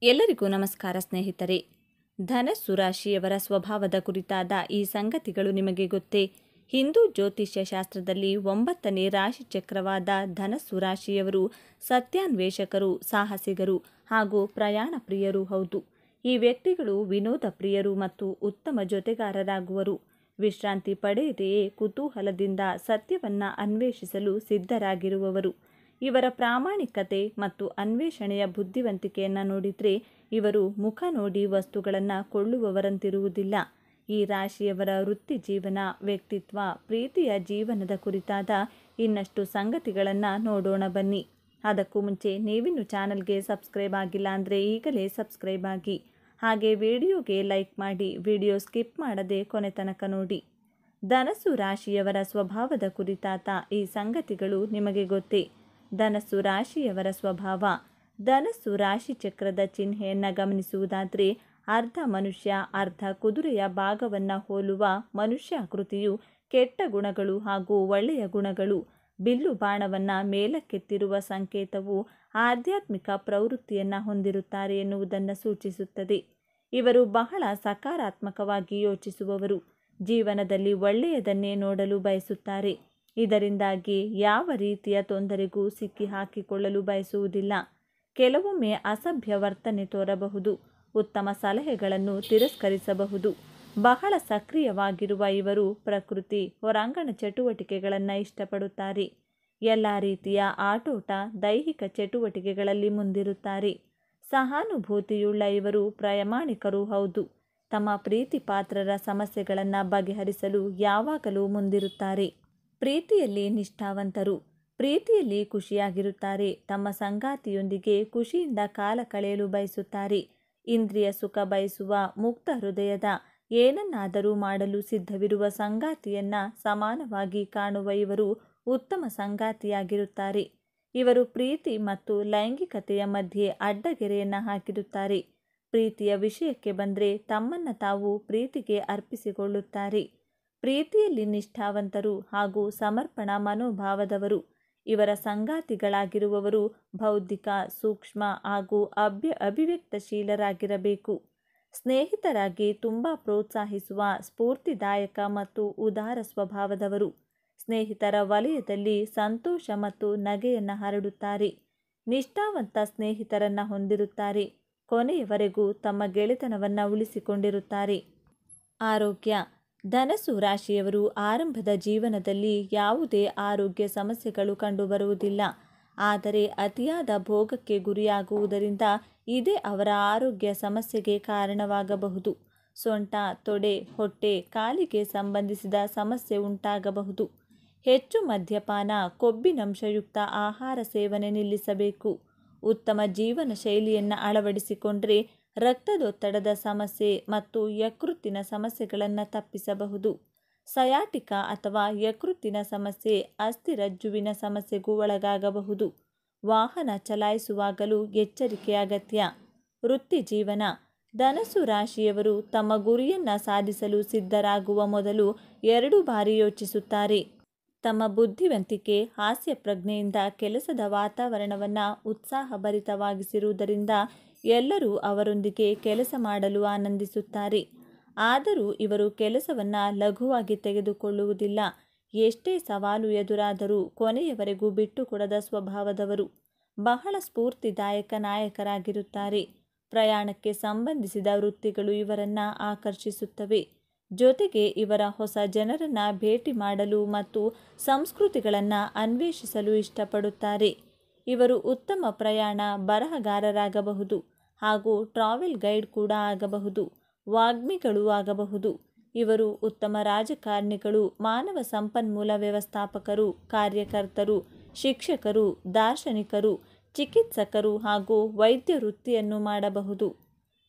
ಎಲ್ಲರಿಗೂ ನಮಸ್ಕಾರ ಸ್ನೇಹಿತರೆ. ಧನಸ್ಸು ರಾಶಿಯವರ ಸ್ವಭಾವದ ಕುರಿತಾದ ಈ ಸಂಗತಿಗಳು ನಿಮಗೆ ಗೊತ್ತೇ? ಹಿಂದೂ ಜ್ಯೋತಿಷ್ಯ ಶಾಸ್ತ್ರದಲ್ಲಿ 9ನೇ ರಾಶಿ ಚಕ್ರವಾದ ಧನಸ್ಸು ರಾಶಿಯವರು ಸತ್ಯಾನ್ವೇಷಕರು, ಸಾಹಸಿಗರು ಹಾಗೂ ಪ್ರಯಾಣ ಪ್ರಿಯರೂ ಹೌದು. ಈ ವ್ಯಕ್ತಿಗಳು ವಿನೋದ ಪ್ರಿಯರು ಮತ್ತು ಉತ್ತಮ ಜೊತೆಗಾರರಾಗುವರು. ವಿಶ್ರಾಂತಿ ಪಡೆಯದೆಯೇ ಕುತೂಹಲದಿಂದ ಸತ್ಯವನ್ನ ಅನ್ವೇಷಿಸಲು ಸಿದ್ಧರಾಗಿರುವವರು. ಇವರ ಪ್ರಾಮಾಣಿಕತೆ ಮತ್ತು ಅನ್ವೇಷಣೆಯ ಬುದ್ಧಿವಂತಿಕೆಯನ್ನು ನೋಡಿದರೆ ಇವರು ಮುಖ ನೋಡಿ ವಸ್ತುಗಳನ್ನು ಕೊಳ್ಳುವವರಂತಿರುವುದಿಲ್ಲ. ಈ ರಾಶಿಯವರ ವೃತ್ತಿ ಜೀವನ, ವ್ಯಕ್ತಿತ್ವ, ಪ್ರೀತಿಯ ಜೀವನದ ಕುರಿತಾದ ಇನ್ನಷ್ಟು ಸಂಗತಿಗಳನ್ನು ನೋಡೋಣ ಬನ್ನಿ. ಅದಕ್ಕೂ ಮುಂಚೆ ನೀವಿನ್ನು ಚಾನಲ್ಗೆ ಸಬ್ಸ್ಕ್ರೈಬ್ ಆಗಿಲ್ಲ ಅಂದರೆ ಈಗಲೇ ಸಬ್ಸ್ಕ್ರೈಬ್ ಆಗಿ, ಹಾಗೆ ವಿಡಿಯೋಗೆ ಲೈಕ್ ಮಾಡಿ, ವಿಡಿಯೋ ಸ್ಕಿಪ್ ಮಾಡದೆ ಕೊನೆ ತನಕ ನೋಡಿ. ಧನಸ್ಸು ರಾಶಿಯವರ ಸ್ವಭಾವದ ಕುರಿತಾದ ಈ ಸಂಗತಿಗಳು ನಿಮಗೆ ಗೊತ್ತೇ? ಧನಸ್ಸು ರಾಶಿಯವರ ಸ್ವಭಾವ. ಧನಸ್ಸು ರಾಶಿ ಚಕ್ರದ ಚಿಹ್ನೆಯನ್ನು ಗಮನಿಸುವುದಾದರೆ ಅರ್ಧ ಮನುಷ್ಯ ಅರ್ಧ ಕುದುರೆಯ ಭಾಗವನ್ನು ಹೋಲುವ ಮನುಷ್ಯಾಕೃತಿಯು ಕೆಟ್ಟ ಗುಣಗಳು ಹಾಗೂ ಒಳ್ಳೆಯ ಗುಣಗಳು, ಬಿಲ್ಲು ಬಾಣವನ್ನು ಮೇಲಕ್ಕೆತ್ತಿರುವ ಸಂಕೇತವು ಆಧ್ಯಾತ್ಮಿಕ ಪ್ರವೃತ್ತಿಯನ್ನು ಹೊಂದಿರುತ್ತಾರೆ ಎನ್ನುವುದನ್ನು ಸೂಚಿಸುತ್ತದೆ. ಇವರು ಬಹಳ ಸಕಾರಾತ್ಮಕವಾಗಿ ಯೋಚಿಸುವವರು. ಜೀವನದಲ್ಲಿ ಒಳ್ಳೆಯದನ್ನೇ ನೋಡಲು ಬಯಸುತ್ತಾರೆ. ಇದರಿಂದಾಗಿ ಯಾವ ರೀತಿಯ ತೊಂದರೆಗೂ ಸಿಕ್ಕಿ ಹಾಕಿಕೊಳ್ಳಲು ಬಯಸುವುದಿಲ್ಲ. ಕೆಲವೊಮ್ಮೆ ಅಸಭ್ಯ ವರ್ತನೆ ತೋರಬಹುದು. ಉತ್ತಮ ಸಲಹೆಗಳನ್ನು ತಿರಸ್ಕರಿಸಬಹುದು. ಬಹಳ ಸಕ್ರಿಯವಾಗಿರುವ ಇವರು ಪ್ರಕೃತಿ, ಹೊರಾಂಗಣ ಚಟುವಟಿಕೆಗಳನ್ನು ಇಷ್ಟಪಡುತ್ತಾರೆ. ಎಲ್ಲ ರೀತಿಯ ಆಟೋಟ, ದೈಹಿಕ ಚಟುವಟಿಕೆಗಳಲ್ಲಿ ಮುಂದಿರುತ್ತಾರೆ. ಸಹಾನುಭೂತಿಯುಳ್ಳ ಇವರು ಪ್ರಾಮಾಣಿಕರೂ ಹೌದು. ತಮ್ಮ ಪ್ರೀತಿ ಪಾತ್ರರ ಸಮಸ್ಯೆಗಳನ್ನು ಬಗೆಹರಿಸಲು ಯಾವಾಗಲೂ ಮುಂದಿರುತ್ತಾರೆ. ಪ್ರೀತಿಯಲ್ಲಿ ನಿಷ್ಠಾವಂತರು. ಪ್ರೀತಿಯಲ್ಲಿ ಖುಷಿಯಾಗಿರುತ್ತಾರೆ. ತಮ್ಮ ಸಂಗಾತಿಯೊಂದಿಗೆ ಖುಷಿಯಿಂದ ಕಾಲ ಕಳೆಯಲು ಬಯಸುತ್ತಾರೆ. ಇಂದ್ರಿಯ ಸುಖ ಬಯಸುವ ಮುಕ್ತ ಹೃದಯದ, ಏನನ್ನಾದರೂ ಮಾಡಲು ಸಿದ್ಧವಿರುವ ಸಂಗಾತಿಯನ್ನ ಸಮಾನವಾಗಿ ಕಾಣುವ ಇವರು ಉತ್ತಮ ಸಂಗಾತಿಯಾಗಿರುತ್ತಾರೆ. ಇವರು ಪ್ರೀತಿ ಮತ್ತು ಲೈಂಗಿಕತೆಯ ಮಧ್ಯೆ ಅಡ್ಡಗೆರೆಯನ್ನು ಹಾಕಿರುತ್ತಾರೆ. ಪ್ರೀತಿಯ ವಿಷಯಕ್ಕೆ ಬಂದರೆ ತಮ್ಮನ್ನು ತಾವು ಪ್ರೀತಿಗೆ ಅರ್ಪಿಸಿಕೊಳ್ಳುತ್ತಾರೆ. ಪ್ರೀತಿಯಲ್ಲಿ ನಿಷ್ಠಾವಂತರು ಹಾಗೂ ಸಮರ್ಪಣಾ ಮನೋಭಾವದವರು. ಇವರ ಸಂಗಾತಿಗಳಾಗಿರುವವರು ಬೌದ್ಧಿಕ, ಸೂಕ್ಷ್ಮ ಹಾಗೂ ಅಭಿವ್ಯಕ್ತಶೀಲರಾಗಿರಬೇಕು. ಸ್ನೇಹಿತರಾಗಿ ತುಂಬ ಪ್ರೋತ್ಸಾಹಿಸುವ, ಸ್ಫೂರ್ತಿದಾಯಕ ಮತ್ತು ಉದಾರ ಸ್ವಭಾವದವರು. ಸ್ನೇಹಿತರ ವಲಯದಲ್ಲಿ ಸಂತೋಷ ಮತ್ತು ನಗೆಯನ್ನು ಹರಡುತ್ತಾರೆ. ನಿಷ್ಠಾವಂತ ಸ್ನೇಹಿತರನ್ನು ಹೊಂದಿರುತ್ತಾರೆ. ಕೊನೆಯವರೆಗೂ ತಮ್ಮ ಗೆಳೆತನವನ್ನು ಉಳಿಸಿಕೊಂಡಿರುತ್ತಾರೆ. ಆರೋಗ್ಯ. ಧನಸ್ಸು ರಾಶಿಯವರು ಆರಂಭದ ಜೀವನದಲ್ಲಿ ಯಾವುದೇ ಆರೋಗ್ಯ ಸಮಸ್ಯೆಗಳು ಕಂಡುಬರುವುದಿಲ್ಲ. ಆದರೆ ಅತಿಯಾದ ಭೋಗಕ್ಕೆ ಗುರಿಯಾಗುವುದರಿಂದ ಇದೇ ಅವರ ಆರೋಗ್ಯ ಸಮಸ್ಯೆಗೆ ಕಾರಣವಾಗಬಹುದು. ಸೊಂಟ, ತೊಡೆ, ಹೊಟ್ಟೆ, ಕಾಲಿಗೆ ಸಂಬಂಧಿಸಿದ ಸಮಸ್ಯೆ ಉಂಟಾಗಬಹುದು. ಹೆಚ್ಚು ಮದ್ಯಪಾನ, ಕೊಬ್ಬಿನಂಶಯುಕ್ತ ಆಹಾರ ಸೇವನೆ ನಿಲ್ಲಿಸಬೇಕು. ಉತ್ತಮ ಜೀವನ ಶೈಲಿಯನ್ನು ಅಳವಡಿಸಿಕೊಂಡರೆ ರಕ್ತದೊತ್ತಡದ ಸಮಸ್ಯೆ ಮತ್ತು ಯಕೃತ್ತಿನ ಸಮಸ್ಯೆಗಳನ್ನು ತಪ್ಪಿಸಬಹುದು. ಸಯಾಟಿಕಾ ಅಥವಾ ಯಕೃತ್ತಿನ ಸಮಸ್ಯೆ, ಅಸ್ಥಿರಜ್ಜುವಿನ ಸಮಸ್ಯೆಗೂ ಒಳಗಾಗಬಹುದು. ವಾಹನ ಚಲಾಯಿಸುವಾಗಲೂ ಎಚ್ಚರಿಕೆ ಅಗತ್ಯ. ವೃತ್ತಿ ಜೀವನ. ಧನಸ್ಸು ರಾಶಿಯವರು ತಮ್ಮ ಗುರಿಯನ್ನು ಸಾಧಿಸಲು ಸಿದ್ಧರಾಗುವ ಮೊದಲು 2 ಬಾರಿ ಯೋಚಿಸುತ್ತಾರೆ. ತಮ್ಮ ಬುದ್ಧಿವಂತಿಕೆ, ಹಾಸ್ಯ ಪ್ರಜ್ಞೆಯಿಂದ ಕೆಲಸದ ವಾತಾವರಣವನ್ನು ಉತ್ಸಾಹಭರಿತವಾಗಿಸಿರುವುದರಿಂದ ಎಲ್ಲರೂ ಅವರೊಂದಿಗೆ ಕೆಲಸ ಮಾಡಲು ಆನಂದಿಸುತ್ತಾರೆ. ಆದರೂ ಇವರು ಕೆಲಸವನ್ನು ಲಘುವಾಗಿ ತೆಗೆದುಕೊಳ್ಳುವುದಿಲ್ಲ. ಎಷ್ಟೇ ಸವಾಲು ಎದುರಾದರೂ ಕೊನೆಯವರೆಗೂ ಬಿಟ್ಟುಕೊಡದ ಸ್ವಭಾವದವರು. ಬಹಳ ಸ್ಫೂರ್ತಿದಾಯಕ ನಾಯಕರಾಗಿರುತ್ತಾರೆ. ಪ್ರಯಾಣಕ್ಕೆ ಸಂಬಂಧಿಸಿದ ವೃತ್ತಿಗಳು ಇವರನ್ನು ಆಕರ್ಷಿಸುತ್ತವೆ. ಜೊತೆಗೆ ಇವರ ಹೊಸ ಜನರನ್ನು ಭೇಟಿ ಮಾಡಲು ಮತ್ತು ಸಂಸ್ಕೃತಿಗಳನ್ನು ಅನ್ವೇಷಿಸಲು ಇಷ್ಟಪಡುತ್ತಾರೆ. ಇವರು ಉತ್ತಮ ಪ್ರಯಾಣ ಬರಹಗಾರರಾಗಬಹುದು ಹಾಗೂ ಟ್ರಾವೆಲ್ ಗೈಡ್ ಕೂಡ ಆಗಬಹುದು. ವಾಗ್ಮಿಗಳೂ ಆಗಬಹುದು. ಇವರು ಉತ್ತಮ ರಾಜಕಾರಣಿಗಳು, ಮಾನವ ಸಂಪನ್ಮೂಲ ವ್ಯವಸ್ಥಾಪಕರು, ಕಾರ್ಯಕರ್ತರು, ಶಿಕ್ಷಕರು, ದಾರ್ಶನಿಕರು, ಚಿಕಿತ್ಸಕರು ಹಾಗೂ ವೈದ್ಯ ವೃತ್ತಿಯನ್ನು ಮಾಡಬಹುದು.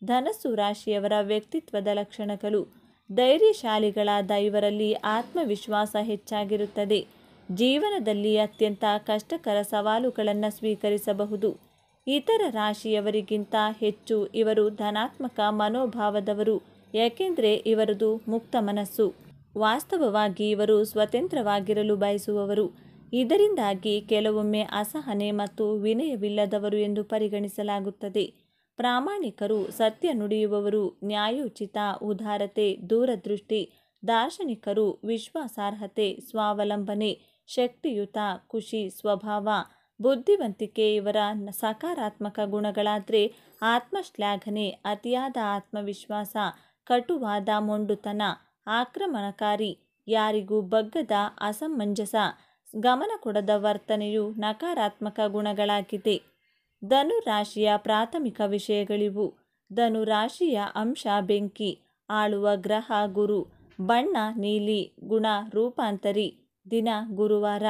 ಧನಸ್ಸು ರಾಶಿಯವರ ವ್ಯಕ್ತಿತ್ವದ ಲಕ್ಷಣಗಳು. ಧೈರ್ಯಶಾಲಿಗಳಾದ ಇವರಲ್ಲಿ ಆತ್ಮವಿಶ್ವಾಸ ಹೆಚ್ಚಾಗಿರುತ್ತದೆ. ಜೀವನದಲ್ಲಿ ಅತ್ಯಂತ ಕಷ್ಟಕರ ಸವಾಲುಗಳನ್ನು ಸ್ವೀಕರಿಸಬಹುದು. ಇತರ ರಾಶಿಯವರಿಗಿಂತ ಹೆಚ್ಚು ಇವರು ಧನಾತ್ಮಕ ಮನೋಭಾವದವರು, ಏಕೆಂದರೆ ಇವರದು ಮುಕ್ತ ಮನಸ್ಸು. ವಾಸ್ತವವಾಗಿ ಇವರು ಸ್ವತಂತ್ರವಾಗಿರಲು ಬಯಸುವವರು. ಇದರಿಂದಾಗಿ ಕೆಲವೊಮ್ಮೆ ಅಸಹನೆ ಮತ್ತು ವಿನಯವಿಲ್ಲದವರು ಎಂದು ಪರಿಗಣಿಸಲಾಗುತ್ತದೆ. ಪ್ರಾಮಾಣಿಕರು, ಸತ್ಯ ನುಡಿಯುವವರು, ನ್ಯಾಯೋಚಿತ, ಉದಾರತೆ, ದೂರದೃಷ್ಟಿ, ದಾರ್ಶನಿಕರು, ವಿಶ್ವಾಸಾರ್ಹತೆ, ಸ್ವಾವಲಂಬನೆ, ಶಕ್ತಿಯುತ, ಖುಷಿ ಸ್ವಭಾವ, ಬುದ್ಧಿವಂತಿಕೆ ಇವರ ಸಕಾರಾತ್ಮಕ ಗುಣಗಳಾದರೆ ಆತ್ಮಶ್ಲಾಘನೆ, ಅತಿಯಾದ ಆತ್ಮವಿಶ್ವಾಸ, ಕಟುವಾದ ಮೊಂಡುತನ, ಆಕ್ರಮಣಕಾರಿ, ಯಾರಿಗೂ ಬಗ್ಗದ ಅಸಮಂಜಸ, ಗಮನ ಕೊಡದ ವರ್ತನೆಯು ನಕಾರಾತ್ಮಕ ಗುಣಗಳಾಗಿದೆ. ಧನುರಾಶಿಯ ಪ್ರಾಥಮಿಕ ವಿಷಯಗಳಿವು. ಧನುರಾಶಿಯ ಅಂಶ ಬೆಂಕಿ, ಆಳುವ ಗ್ರಹ ಗುರು, ಬಣ್ಣ ನೀಲಿ, ಗುಣ ರೂಪಾಂತರಿ, ದಿನ ಗುರುವಾರ.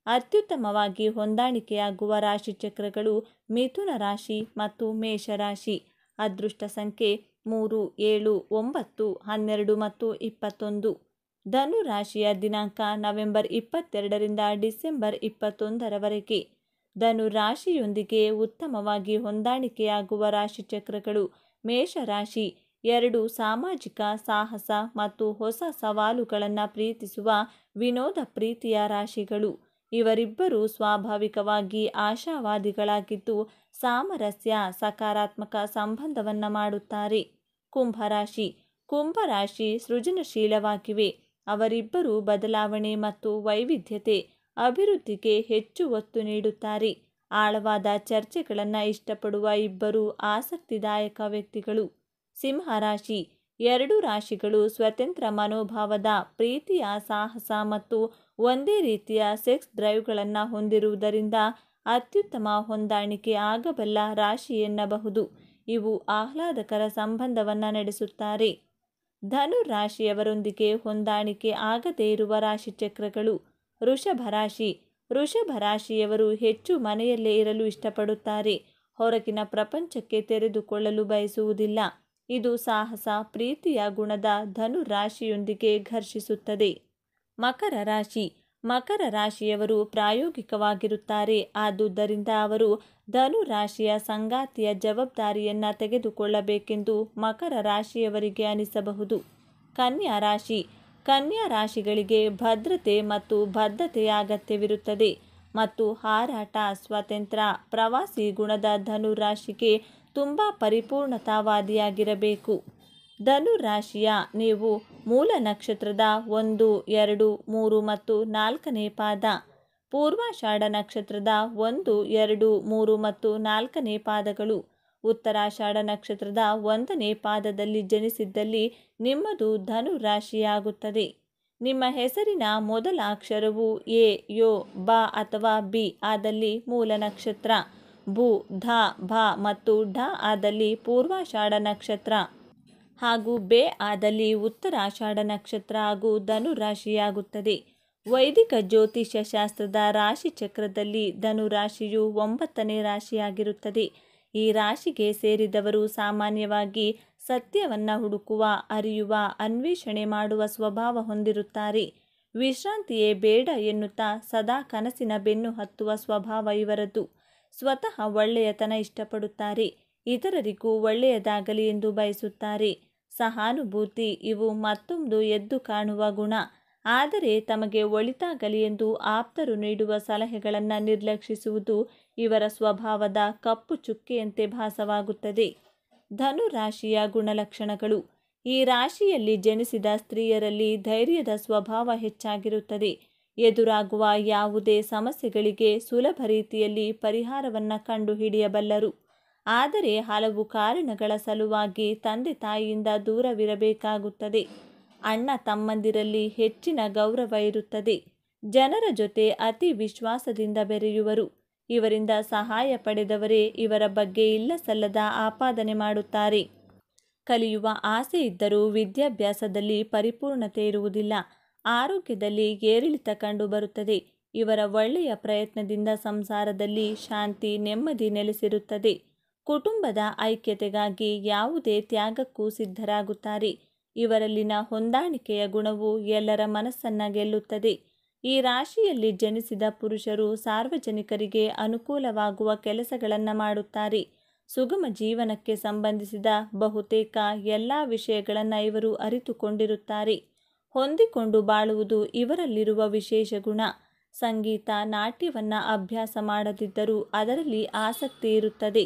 ಅತ್ಯುತ್ತಮವಾಗಿ ಹೊಂದಾಣಿಕೆಯಾಗುವ ರಾಶಿಚಕ್ರಗಳು ಮಿಥುನ ರಾಶಿ ಮತ್ತು ಮೇಷರಾಶಿ. ಅದೃಷ್ಟ ಸಂಖ್ಯೆ 3, 7, 9, 12 ಮತ್ತು 21. ಧನುರಾಶಿಯ ದಿನಾಂಕ ನವೆಂಬರ್ 22ರಿಂದ ಡಿಸೆಂಬರ್ 21ರವರೆಗೆ. ಧನುರಾಶಿಯೊಂದಿಗೆ ಉತ್ತಮವಾಗಿ ಹೊಂದಾಣಿಕೆಯಾಗುವ ರಾಶಿಚಕ್ರಗಳು ಮೇಷರಾಶಿ. 2 ಸಾಮಾಜಿಕ ಸಾಹಸ ಮತ್ತು ಹೊಸ ಸವಾಲುಗಳನ್ನು ಪ್ರೀತಿಸುವ ವಿನೋದ ಪ್ರೀತಿಯ ರಾಶಿಗಳು. ಇವರಿಬ್ಬರು ಸ್ವಾಭಾವಿಕವಾಗಿ ಆಶಾವಾದಿಗಳಾಗಿದ್ದು ಸಾಮರಸ್ಯ, ಸಕಾರಾತ್ಮಕ ಸಂಬಂಧವನ್ನು ಮಾಡುತ್ತಾರೆ. ಕುಂಭರಾಶಿ. ಕುಂಭರಾಶಿ ಸೃಜನಶೀಲವಾಗಿವೆ. ಅವರಿಬ್ಬರು ಬದಲಾವಣೆ ಮತ್ತು ವೈವಿಧ್ಯತೆ, ಅಭಿವೃದ್ಧಿಗೆ ಹೆಚ್ಚು ಒತ್ತು ನೀಡುತ್ತಾರೆ. ಆಳವಾದ ಚರ್ಚೆಗಳನ್ನು ಇಷ್ಟಪಡುವ ಇಬ್ಬರು ಆಸಕ್ತಿದಾಯಕ ವ್ಯಕ್ತಿಗಳು. ಸಿಂಹರಾಶಿ. 2 ರಾಶಿಗಳು ಸ್ವತಂತ್ರ ಮನೋಭಾವದ, ಪ್ರೀತಿಯ ಸಾಹಸ ಮತ್ತು ಒಂದೇ ರೀತಿಯ ಸೆಕ್ಸ್ ಡ್ರೈವ್ಗಳನ್ನು ಹೊಂದಿರುವುದರಿಂದ ಅತ್ಯುತ್ತಮ ಹೊಂದಾಣಿಕೆ ಆಗಬಲ್ಲ ರಾಶಿ ಎನ್ನಬಹುದು. ಇವು ಆಹ್ಲಾದಕರ ಸಂಬಂಧವನ್ನು ನಡೆಸುತ್ತಾರೆ. ಧನುರಾಶಿಯವರೊಂದಿಗೆ ಹೊಂದಾಣಿಕೆ ಆಗದೇ ಇರುವ ರಾಶಿಚಕ್ರಗಳು ವೃಷಭರಾಶಿ. ವೃಷಭರಾಶಿಯವರು ಹೆಚ್ಚು ಮನೆಯಲ್ಲೇ ಇರಲು ಇಷ್ಟಪಡುತ್ತಾರೆ. ಹೊರಗಿನ ಪ್ರಪಂಚಕ್ಕೆ ತೆರೆದುಕೊಳ್ಳಲು ಬಯಸುವುದಿಲ್ಲ. ಇದು ಸಾಹಸ, ಪ್ರೀತಿಯ ಗುಣದ ಧನುರಾಶಿಯೊಂದಿಗೆ ಘರ್ಷಿಸುತ್ತದೆ. ಮಕರ ರಾಶಿ. ಮಕರ ರಾಶಿಯವರು ಪ್ರಾಯೋಗಿಕವಾಗಿರುತ್ತಾರೆ. ಆದುದರಿಂದ ಅವರು ಧನುರಾಶಿಯ ಸಂಗಾತಿಯ ಜವಾಬ್ದಾರಿಯನ್ನು ತೆಗೆದುಕೊಳ್ಳಬೇಕೆಂದು ಮಕರ ರಾಶಿಯವರಿಗೆ ಅನಿಸಬಹುದು. ಕನ್ಯಾ ರಾಶಿ. ಕನ್ಯಾ ರಾಶಿಗಳಿಗೆ ಭದ್ರತೆ ಮತ್ತು ಬದ್ಧತೆಯ ಅಗತ್ಯವಿರುತ್ತದೆ ಮತ್ತು ಹಾರಾಟ, ಸ್ವಾತಂತ್ರ್ಯ, ಪ್ರವಾಸಿ ಗುಣದ ಧನುರಾಶಿಗೆ ತುಂಬ ಪರಿಪೂರ್ಣತಾವಾದಿಯಾಗಿರಬೇಕು. ಧನುರಾಶಿಯ ನೀವು ಮೂಲ ನಕ್ಷತ್ರದ 1, 2, 3 ಮತ್ತು 4ನೇ ಪಾದ, ಪೂರ್ವಾಷಾಢ ನಕ್ಷತ್ರದ 1, 2, 3 ಮತ್ತು 4ನೇ ಪಾದಗಳು, ಉತ್ತರಾಷಾಢ ನಕ್ಷತ್ರದ 1ನೇ ಪಾದದಲ್ಲಿ ಜನಿಸಿದ್ದಲ್ಲಿ ನಿಮ್ಮದು ಧನುರಾಶಿಯಾಗುತ್ತದೆ. ನಿಮ್ಮ ಹೆಸರಿನ ಮೊದಲ ಅಕ್ಷರವು ಎ, ಯೋ, ಬ ಅಥವಾ ಬಿ ಆದಲ್ಲಿ ಮೂಲ ನಕ್ಷತ್ರ, ಬು, ಧ, ಭ ಮತ್ತು ಢ ಆದಲ್ಲಿ ಪೂರ್ವಾಷಾಢ ನಕ್ಷತ್ರ ಹಾಗೂ ಬೆ ಆದಲ್ಲಿ ಉತ್ತರಾಷಾಢ ನಕ್ಷತ್ರ ಹಾಗೂ ಧನುರಾಶಿಯಾಗುತ್ತದೆ. ವೈದಿಕ ಜ್ಯೋತಿಷ್ಯ ಶಾಸ್ತ್ರದ ರಾಶಿ ಚಕ್ರದಲ್ಲಿ ಧನುರಾಶಿಯು 9ನೇ ರಾಶಿಯಾಗಿರುತ್ತದೆ. ಈ ರಾಶಿಗೆ ಸೇರಿದವರು ಸಾಮಾನ್ಯವಾಗಿ ಸತ್ಯವನ್ನು ಹುಡುಕುವ, ಅರಿಯುವ, ಅನ್ವೇಷಣೆ ಮಾಡುವ ಸ್ವಭಾವ ಹೊಂದಿರುತ್ತಾರೆ. ವಿಶ್ರಾಂತಿಯೇ ಬೇಡ ಎನ್ನುತ್ತಾ ಸದಾ ಕನಸಿನ ಬೆನ್ನು ಹತ್ತುವ ಸ್ವಭಾವ ಇವರದ್ದು. ಸ್ವತಃ ಒಳ್ಳೆಯತನ ಇಷ್ಟಪಡುತ್ತಾರೆ. ಇತರರಿಗೂ ಒಳ್ಳೆಯದಾಗಲಿ ಎಂದು ಬಯಸುತ್ತಾರೆ. ಸಹಾನುಭೂತಿ ಇವು ಮತ್ತೊಂದು ಎದ್ದು ಕಾಣುವ ಗುಣ. ಆದರೆ ತಮಗೆ ಒಳಿತಾಗಲಿ ಎಂದು ಆಪ್ತರು ನೀಡುವ ಸಲಹೆಗಳನ್ನು ನಿರ್ಲಕ್ಷಿಸುವುದು ಇವರ ಸ್ವಭಾವದ ಕಪ್ಪು ಚುಕ್ಕೆಯಂತೆ ಭಾಸವಾಗುತ್ತದೆ. ಧನುರಾಶಿಯ ಗುಣಲಕ್ಷಣಗಳು. ಈ ರಾಶಿಯಲ್ಲಿ ಜನಿಸಿದ ಸ್ತ್ರೀಯರಲ್ಲಿ ಧೈರ್ಯದ ಸ್ವಭಾವ ಹೆಚ್ಚಾಗಿರುತ್ತದೆ. ಎದುರಾಗುವ ಯಾವುದೇ ಸಮಸ್ಯೆಗಳಿಗೆ ಸುಲಭ ರೀತಿಯಲ್ಲಿ ಪರಿಹಾರವನ್ನು ಕಂಡುಹಿಡಿಯಬಲ್ಲರು. ಆದರೆ ಹಲವು ಕಾರಣಗಳ ಸಲುವಾಗಿ ತಂದೆ ತಾಯಿಯಿಂದ ದೂರವಿರಬೇಕಾಗುತ್ತದೆ. ಅಣ್ಣ ತಮ್ಮಂದಿರಲ್ಲಿ ಹೆಚ್ಚಿನ ಗೌರವ ಇರುತ್ತದೆ. ಜನರ ಜೊತೆ ಅತಿ ವಿಶ್ವಾಸದಿಂದ ಬೆರೆಯುವರು. ಇವರಿಂದ ಸಹಾಯ ಪಡೆದವರೇ ಇವರ ಬಗ್ಗೆ ಇಲ್ಲಸಲ್ಲದ ಆಪಾದನೆ ಮಾಡುತ್ತಾರೆ. ಕಲಿಯುವ ಆಸೆ ಇದ್ದರೂ ವಿದ್ಯಾಭ್ಯಾಸದಲ್ಲಿ ಪರಿಪೂರ್ಣತೆ ಇರುವುದಿಲ್ಲ. ಆರೋಗ್ಯದಲ್ಲಿ ಏರಿಳಿತ ಕಂಡುಬರುತ್ತದೆ. ಇವರ ಒಳ್ಳೆಯ ಪ್ರಯತ್ನದಿಂದ ಸಂಸಾರದಲ್ಲಿ ಶಾಂತಿ, ನೆಮ್ಮದಿ ನೆಲೆಸಿರುತ್ತದೆ. ಕುಟುಂಬದ ಐಕ್ಯತೆಗಾಗಿ ಯಾವುದೇ ತ್ಯಾಗಕ್ಕೂ ಸಿದ್ಧರಾಗುತ್ತಾರೆ. ಇವರಲ್ಲಿನ ಹೊಂದಾಣಿಕೆಯ ಗುಣವು ಎಲ್ಲರ ಮನಸ್ಸನ್ನು ಗೆಲ್ಲುತ್ತದೆ. ಈ ರಾಶಿಯಲ್ಲಿ ಜನಿಸಿದ ಪುರುಷರು ಸಾರ್ವಜನಿಕರಿಗೆ ಅನುಕೂಲವಾಗುವ ಕೆಲಸಗಳನ್ನು ಮಾಡುತ್ತಾರೆ. ಸುಗಮ ಜೀವನಕ್ಕೆ ಸಂಬಂಧಿಸಿದ ಬಹುತೇಕ ಎಲ್ಲ ವಿಷಯಗಳನ್ನು ಇವರು ಅರಿತುಕೊಂಡಿರುತ್ತಾರೆ. ಹೊಂದಿಕೊಂಡು ಬಾಳುವುದು ಇವರಲ್ಲಿರುವ ವಿಶೇಷ ಗುಣ. ಸಂಗೀತ, ನಾಟ್ಯವನ್ನು ಅಭ್ಯಾಸ ಮಾಡದಿದ್ದರೂ ಅದರಲ್ಲಿ ಆಸಕ್ತಿ ಇರುತ್ತದೆ.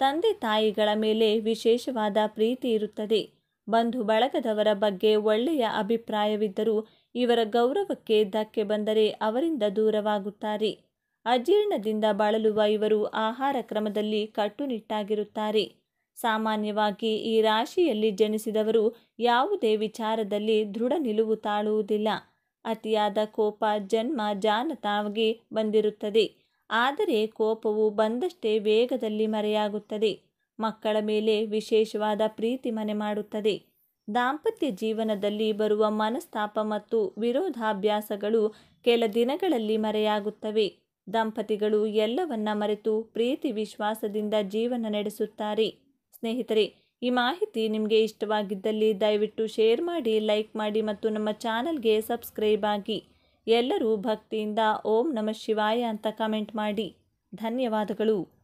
ತಂದೆ ತಾಯಿಗಳ ಮೇಲೆ ವಿಶೇಷವಾದ ಪ್ರೀತಿ ಇರುತ್ತದೆ. ಬಂಧು ಬಳಗದವರ ಬಗ್ಗೆ ಒಳ್ಳೆಯ ಅಭಿಪ್ರಾಯವಿದ್ದರೂ ಇವರ ಗೌರವಕ್ಕೆ ಧಕ್ಕೆ ಬಂದರೆ ಅವರಿಂದ ದೂರವಾಗುತ್ತಾರೆ. ಅಜೀರ್ಣದಿಂದ ಬಳಲುವ ಇವರು ಆಹಾರ ಕ್ರಮದಲ್ಲಿ ಕಟ್ಟುನಿಟ್ಟಾಗಿರುತ್ತಾರೆ. ಸಾಮಾನ್ಯವಾಗಿ ಈ ರಾಶಿಯಲ್ಲಿ ಜನಿಸಿದವರು ಯಾವುದೇ ವಿಚಾರದಲ್ಲಿ ದೃಢ ನಿಲುವು ತಾಳುವುದಿಲ್ಲ. ಅತಿಯಾದ ಕೋಪ ಜನ್ಮ ಜಾನತಾಗಿ ಬಂದಿರುತ್ತದೆ. ಆದರೆ ಕೋಪವು ಬಂದಷ್ಟೇ ವೇಗದಲ್ಲಿ ಮರೆಯಾಗುತ್ತದೆ. ಮಕ್ಕಳ ಮೇಲೆ ವಿಶೇಷವಾದ ಪ್ರೀತಿ ಮನೆ ಮಾಡುತ್ತದೆ. ದಾಂಪತ್ಯ ಜೀವನದಲ್ಲಿ ಬರುವ ಮನಸ್ತಾಪ ಮತ್ತು ವಿರೋಧಾಭ್ಯಾಸಗಳು ಕೆಲ ದಿನಗಳಲ್ಲಿ ಮರೆಯಾಗುತ್ತವೆ. ದಂಪತಿಗಳು ಎಲ್ಲವನ್ನ ಮರೆತು ಪ್ರೀತಿ ವಿಶ್ವಾಸದಿಂದ ಜೀವನ ನಡೆಸುತ್ತಾರೆ. ಸ್ನೇಹಿತರೆ, ಈ ಮಾಹಿತಿ ನಿಮಗೆ ಇಷ್ಟವಾಗಿದ್ದಲ್ಲಿ ದಯವಿಟ್ಟು ಶೇರ್ ಮಾಡಿ, ಲೈಕ್ ಮಾಡಿ ಮತ್ತು ನಮ್ಮ ಚಾನಲ್ಗೆ ಸಬ್ಸ್ಕ್ರೈಬ್ ಆಗಿ. ಎಲ್ಲರೂ ಭಕ್ತಿಯಿಂದ ಓಂ ನಮಃ ಶಿವಾಯ ಅಂತ ಕಮೆಂಟ್ ಮಾಡಿ. ಧನ್ಯವಾದಗಳು.